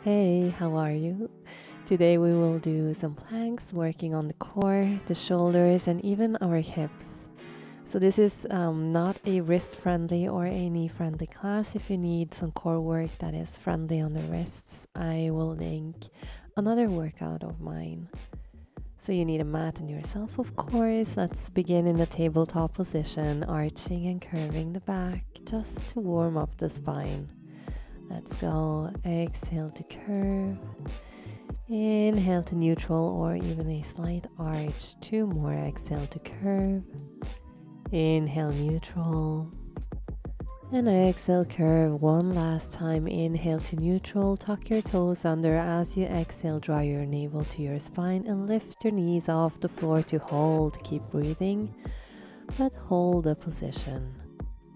Hey, how are you? Today we will do some planks working on the core, the shoulders, and even our hips. So this is not a wrist-friendly or a knee-friendly class. If you need some core work that is friendly on the wrists, I will link another workout of mine. So you need a mat and yourself, of course. Let's begin in a tabletop position, arching and curving the back, just to warm up the spine. Let's go. Exhale to curve. Inhale to neutral or even a slight arch. Two more. Exhale to curve. Inhale neutral. And exhale curve one last time. Inhale to neutral. Tuck your toes under as you exhale. Draw your navel to your spine and lift your knees off the floor to hold. Keep breathing, but hold the position.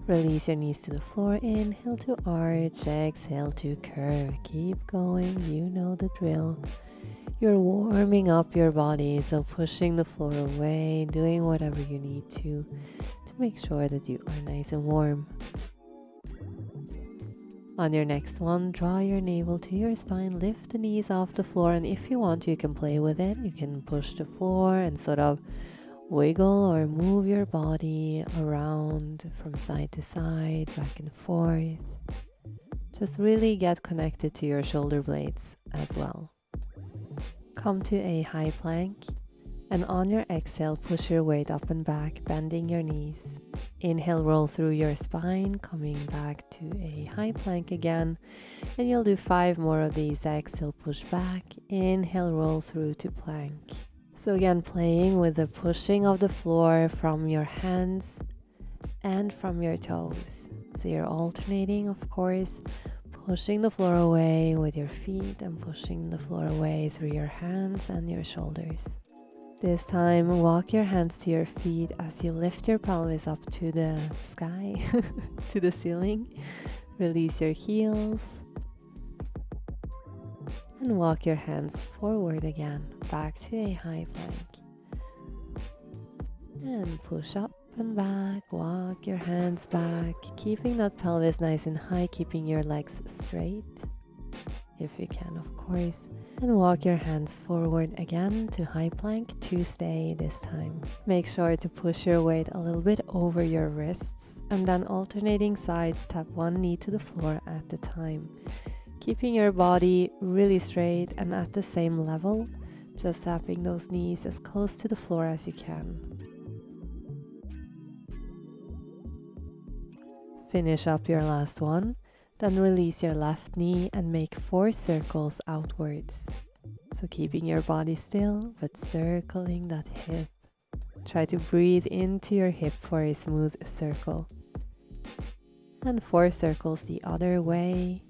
Release your knees to the floor. Inhale to arch. Exhale to curve. Keep going. You know the drill. You're warming up your body, so pushing the floor away, doing whatever you need to make sure that you are nice and warm. On your next one, draw your navel to your spine, lift the knees off the floor, and if you want, you can play with it. You can push the floor and sort of wiggle or move your body around from side to side, back and forth. Just really get connected to your shoulder blades as well. Come to a high plank, and on your exhale, push your weight up and back, bending your knees. Inhale, roll through your spine, coming back to a high plank again, and you'll do 5 more of these. Exhale, push back. Inhale, roll through to plank. So again, playing with the pushing of the floor from your hands and from your toes. So you're alternating, of course, pushing the floor away with your feet and pushing the floor away through your hands and your shoulders. This time, walk your hands to your feet as you lift your pelvis up to the sky, to the ceiling. Release your heels. And walk your hands forward again, back to a high plank. And push up and back, walk your hands back, keeping that pelvis nice and high, keeping your legs straight, if you can, of course. And walk your hands forward again to high plank to stay this time. Make sure to push your weight a little bit over your wrists, and then alternating sides, tap one knee to the floor at a time. Keeping your body really straight and at the same level, just tapping those knees as close to the floor as you can. Finish up your last one, then release your left knee and make 4 circles outwards. So keeping your body still, but circling that hip. Try to breathe into your hip for a smooth circle. And 4 circles the other way.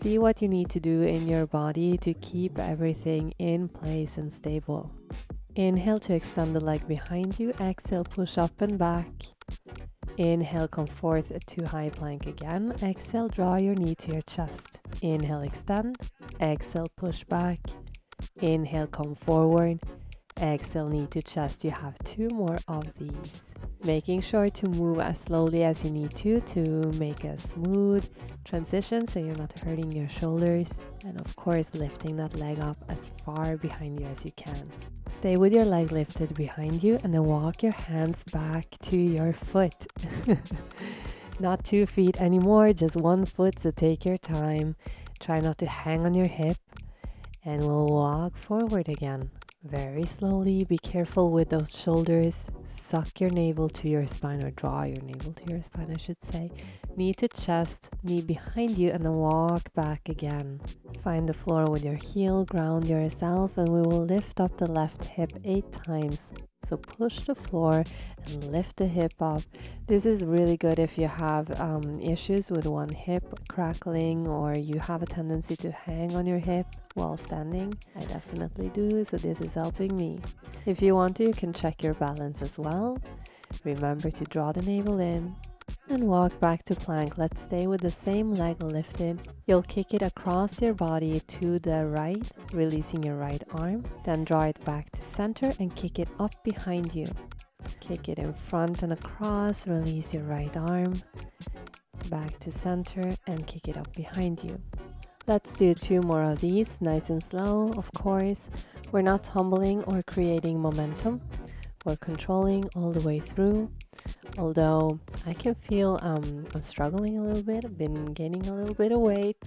See what you need to do in your body to keep everything in place and stable. Inhale to extend the leg behind you. Exhale, push up and back. Inhale, come forth to high plank again. Exhale, draw your knee to your chest. Inhale, extend. Exhale, push back. Inhale, come forward. Exhale, knee to chest. You have 2 more of these. Making sure to move as slowly as you need to make a smooth transition so you're not hurting your shoulders. And of course, lifting that leg up as far behind you as you can. Stay with your leg lifted behind you and then walk your hands back to your foot. Not 2 feet anymore, just 1 foot, so take your time. Try not to hang on your hip, and we'll walk forward again. Very slowly, be careful with those shoulders. Suck your navel to your spine, or draw your navel to your spine, I should say. Knee to chest, knee behind you, and then walk back again. Find the floor with your heel, ground yourself, and we will lift up the left hip 8 times. So push the floor and lift the hip up. This is really good if you have issues with one hip crackling, or you have a tendency to hang on your hip while standing. I definitely do, so this is helping me. If you want to, you can check your balance as well. Remember to draw the navel in and walk back to plank. Let's stay with the same leg lifted. You'll kick it across your body to the right, releasing your right arm. Then draw it back to center and kick it up behind you. Kick it in front and across, release your right arm. Back to center and kick it up behind you. Let's do 2 more of these, nice and slow, of course. We're not tumbling or creating momentum. We're controlling all the way through. Although I can feel I'm struggling a little bit. I've been gaining a little bit of weight.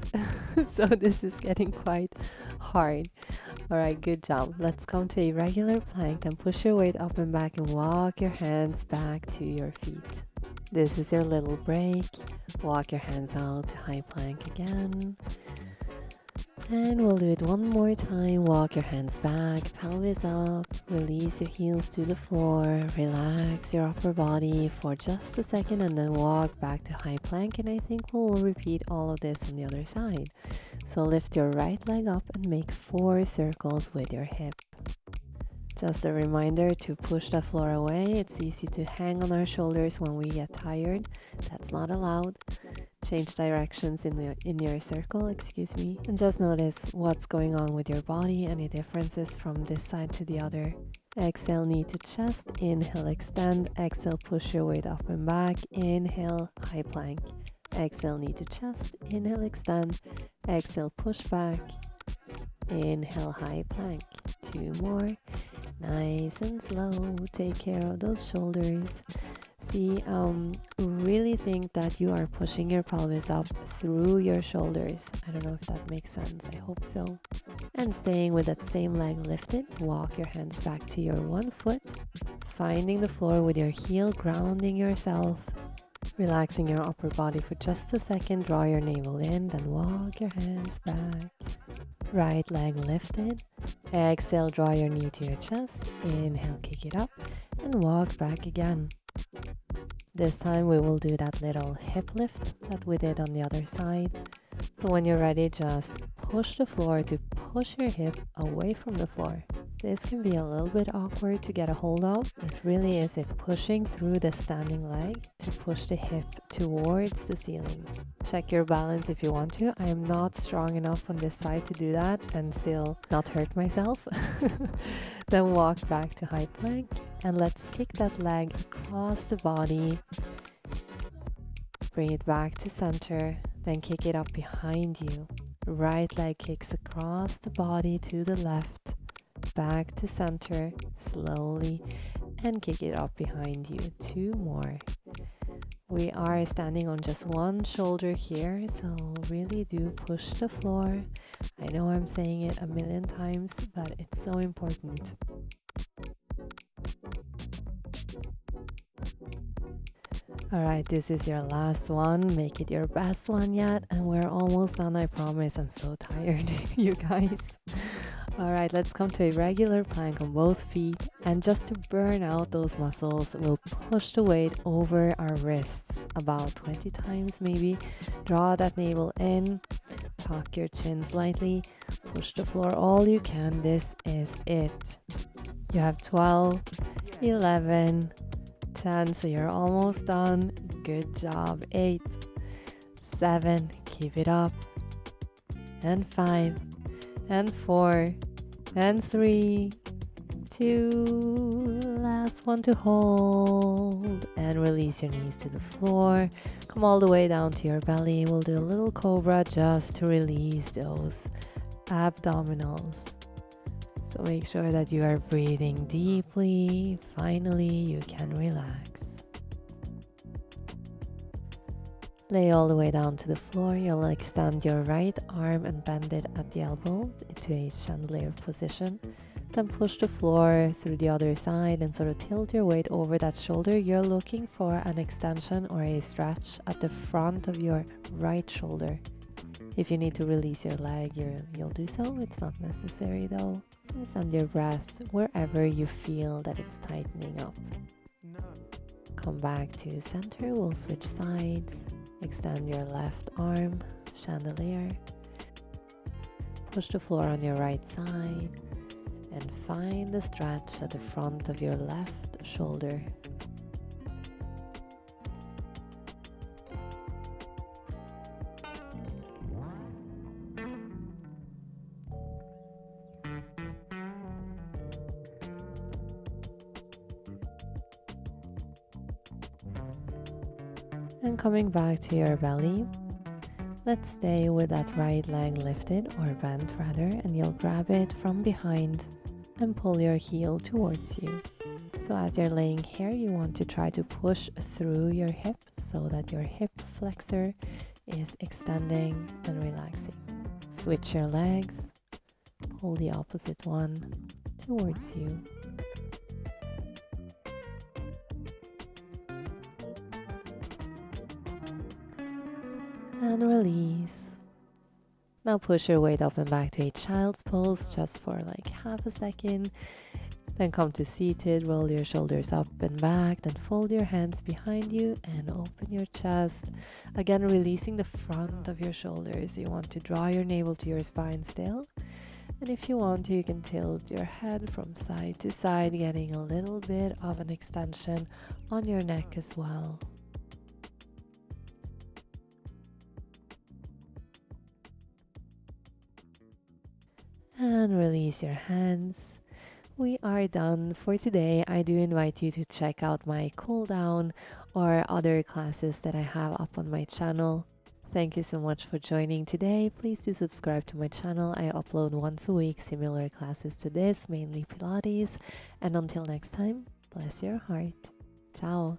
So this is getting quite hard. Alright, good job. Let's come to a regular plank and push your weight up and back and walk your hands back to your feet. This is your little break. Walk your hands out to high plank again. And we'll do it one more time. Walk your hands back, pelvis up, release your heels to the floor, relax your upper body for just a second and then walk back to high plank. And I think we'll repeat all of this on the other side. So lift your right leg up and make 4 circles with your hip. Just a reminder to push the floor away. It's easy to hang on our shoulders when we get tired. That's not allowed. Change directions in your circle, and just notice what's going on with your body, any differences from this side to the other. Exhale, knee to chest, inhale, extend, exhale, push your weight up and back, inhale, high plank, exhale, knee to chest, inhale, extend, exhale, push back, inhale, high plank. 2 more, nice and slow, take care of those shoulders. See, really think that you are pushing your pelvis up through your shoulders. I don't know if that makes sense. I hope so. And staying with that same leg lifted, walk your hands back to your one foot, finding the floor with your heel, grounding yourself, relaxing your upper body for just a second. Draw your navel in, then walk your hands back. Right leg lifted. Exhale, draw your knee to your chest. Inhale, kick it up and walk back again. This time we will do that little hip lift that we did on the other side. So when you're ready, just push the floor to push your hip away from the floor. This can be a little bit awkward to get a hold of. It really is it pushing through the standing leg to push the hip towards the ceiling. Check your balance if you want to. I am not strong enough on this side to do that and still not hurt myself. Then walk back to high plank and let's kick that leg across the body. Bring it back to center, then kick it up behind you. Right leg kicks across the body to the left, back to center, slowly, and kick it up behind you. 2 more. We are standing on just one shoulder here, so really do push the floor. I know I'm saying it a million times, but it's so important. Alright, this is your last one. Make it your best one yet, and we're almost done, I promise. I'm so tired, you guys. Alright, let's come to a regular plank on both feet, and just to burn out those muscles, we'll push the weight over our wrists about 20 times maybe. Draw that navel in, tuck your chin slightly, push the floor all you can. This is it. You have 12, 11, 10, so you're almost done. Good job. 8, 7, keep it up, and 5, and 4, and 3, 2, last one to hold, and release your knees to the floor. Come all the way down to your belly. We'll do a little cobra just to release those abdominals. So make sure that you are breathing deeply. Finally, you can relax. Lay all the way down to the floor. You'll extend your right arm and bend it at the elbow into a chandelier position. Then push the floor through the other side and sort of tilt your weight over that shoulder. You're looking for an extension or a stretch at the front of your right shoulder. If you need to release your leg, you'll do so. It's not necessary though. And send your breath wherever you feel that it's tightening up. Come back to center. We'll switch sides. Extend your left arm, chandelier. Push the floor on your right side and find the stretch at the front of your left shoulder. And coming back to your belly, Let's stay with that right leg lifted or bent rather, and you'll grab it from behind and pull your heel towards you. So as you're laying here, you want to try to push through your hip so that your hip flexor is extending and relaxing. Switch your legs, pull the opposite one towards you. And release. Now push your weight up and back to a child's pose just for like half a second. Then come to seated, roll your shoulders up and back, then fold your hands behind you and open your chest. Again, releasing the front of your shoulders. You want to draw your navel to your spine still. And if you want to, you can tilt your head from side to side, getting a little bit of an extension on your neck as well. And release your hands. We are done for today. I do invite you to check out my cool down or other classes that I have up on my channel. Thank you so much for joining today. Please do subscribe to my channel. I upload once a week similar classes to this, mainly Pilates. And until next time, bless your heart. Ciao.